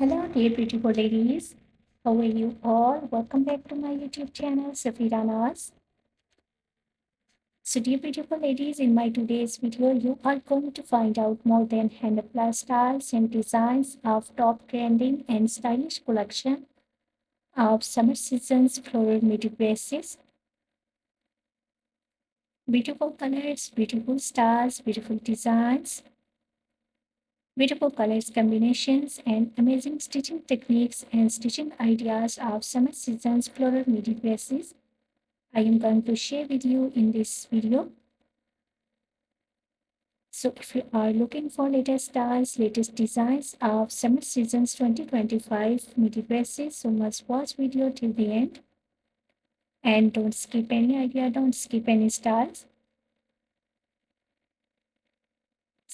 Hello, dear beautiful ladies. How are you all? Welcome back to my YouTube channel, Safeera. So, dear beautiful ladies, in my today's video, you are going to find out more than 100 plus styles and designs of top trending and stylish collection of summer season's floral midi dresses. Beautiful colors, beautiful styles, beautiful designs, beautiful colors combinations, and amazing stitching techniques and stitching ideas of summer season's floral midi dresses I am going to share with you in this video. So if you are looking for latest styles, latest designs of summer seasons 2025 midi dresses, so must watch video till the end. And don't skip any idea, don't skip any styles.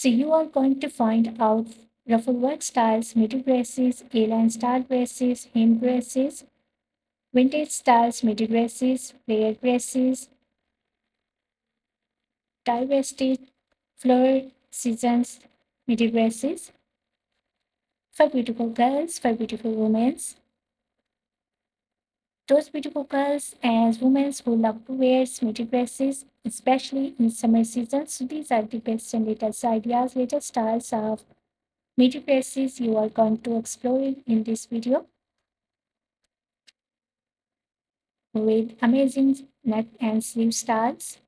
So you are going to find out ruffle work styles, midi dresses, A-line style dresses, hem dresses, vintage styles, midi dresses, flare dresses, tie vested, floral seasons, midi dresses, for beautiful girls, for beautiful women, those beautiful girls and women who love to wear midi dresses, especially in summer seasons. So these are the best and latest ideas, latest styles of midi dresses you are going to explore in this video with amazing neck and sleeve styles.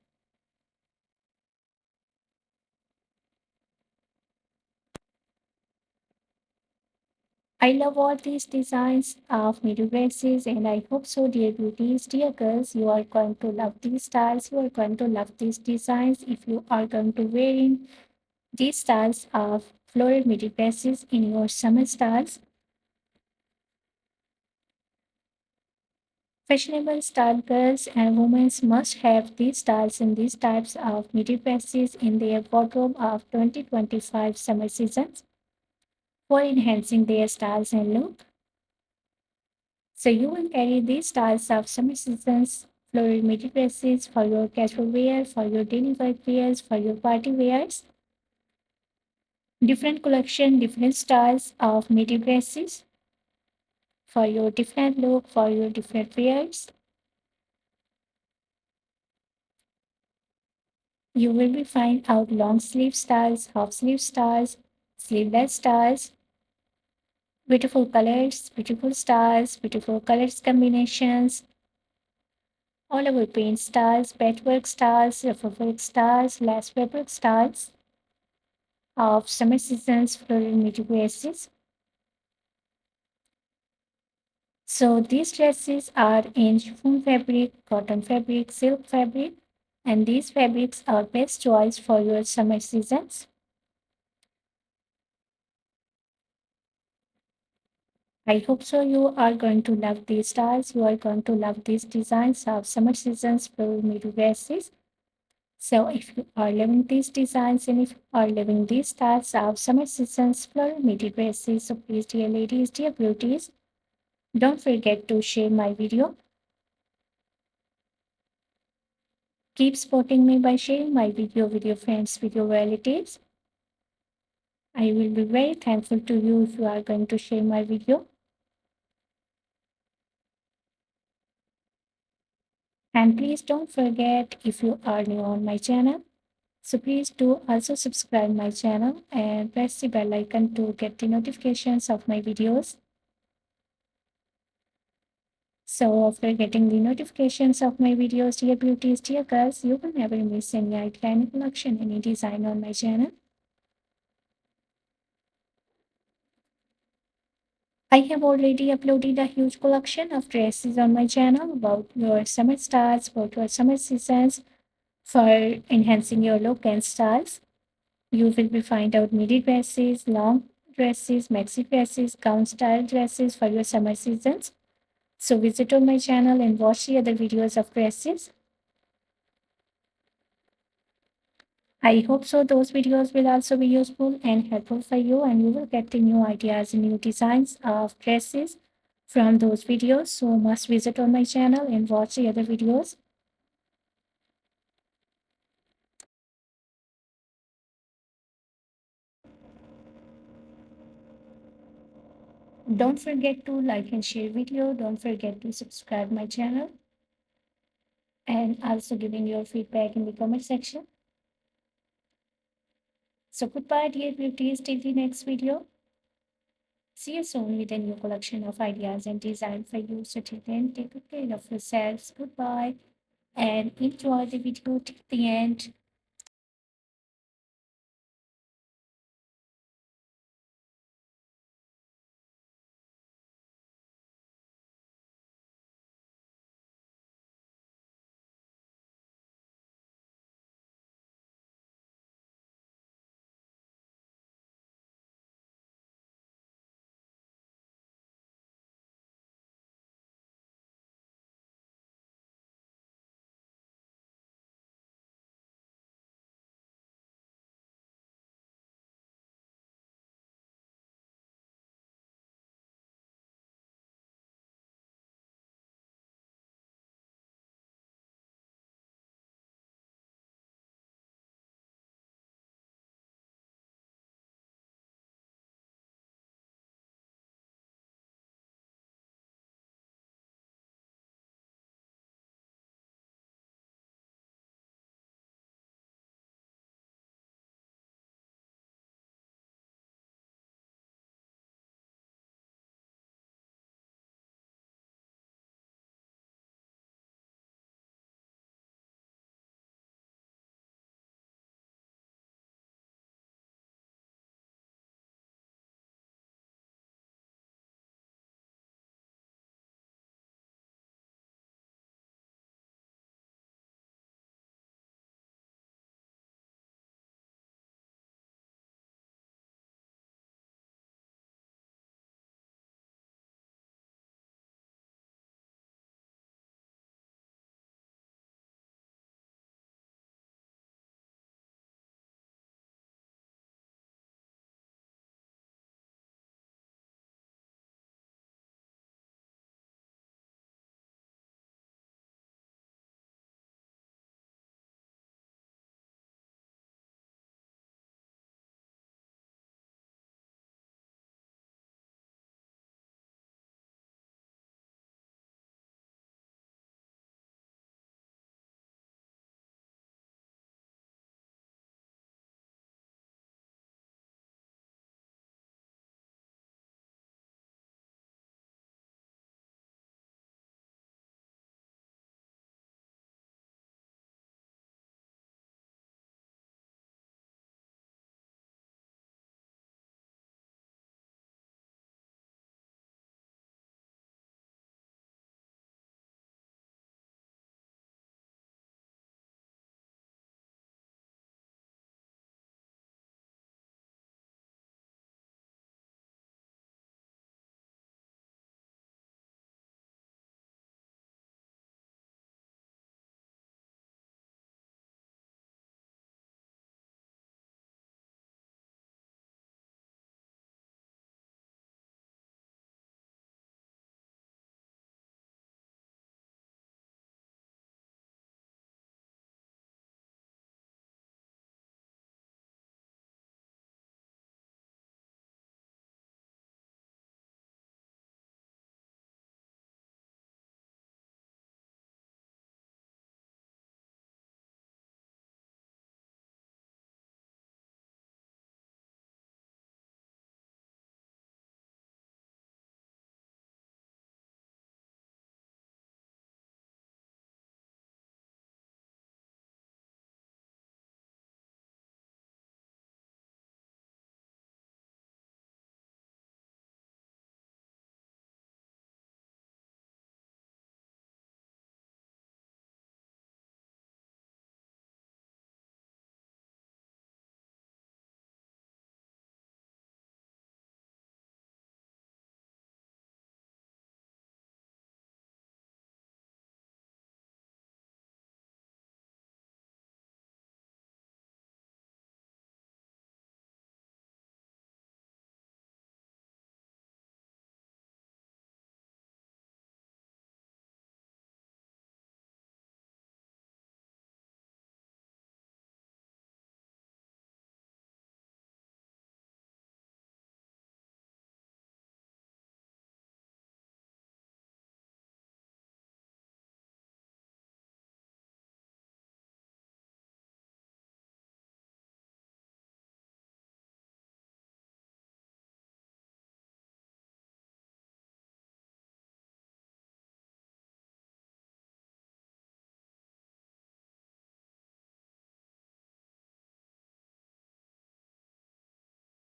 I love all these designs of midi dresses, and I hope so, dear beauties, dear girls, you are going to love these styles. You are going to love these designs if you are going to wear in these styles of floral midi dresses in your summer styles. Fashionable style girls and women must have these styles and these types of midi dresses in their wardrobe of 2025 summer seasons for enhancing their styles and look. So you will carry these styles of summer seasons floral midi dresses for your casual wear, for your daily work wears, for your party wears. Different collection, different styles of midi dresses for your different look, for your different wears. You will be find out long sleeve styles, half sleeve styles, sleeveless styles, beautiful colors, beautiful styles, beautiful colors combinations, all over paint styles, patchwork styles, ruffle work styles, lace fabric styles of summer season's floral midi dresses. So these dresses are in chiffon fabric, cotton fabric, silk fabric, and these fabrics are best choice for your summer seasons. I hope so you are going to love these styles. You are going to love these designs of summer seasons floral midi dresses. So if you are loving these designs and if you are loving these styles of summer seasons floral midi dresses, so please, dear ladies, dear beauties, don't forget to share my video. Keep supporting me by sharing my video with your friends, with your relatives. I will be very thankful to you if you are going to share my video. And please don't forget, if you are new on my channel, so please do also subscribe my channel and press the bell icon to get the notifications of my videos. So after getting the notifications of my videos, dear beauties, dear girls, you will never miss any idea, any collection, any design on my channel. I have already uploaded a huge collection of dresses on my channel about your summer styles, about your summer seasons for enhancing your look and styles. You will be find out midi dresses, long dresses, maxi dresses, gown style dresses for your summer seasons. So visit on my channel and watch the other videos of dresses. I hope so those videos will also be useful and helpful for you, and you will get the new ideas and new designs of dresses from those videos. So must visit on my channel and watch the other videos. Don't forget to like and share video. Don't forget to subscribe my channel and also giving your feedback in the comment section. So goodbye dear beauties till the next video. See you soon with a new collection of ideas and design for you. So till then, take good care of yourselves. Goodbye and enjoy the video till the end.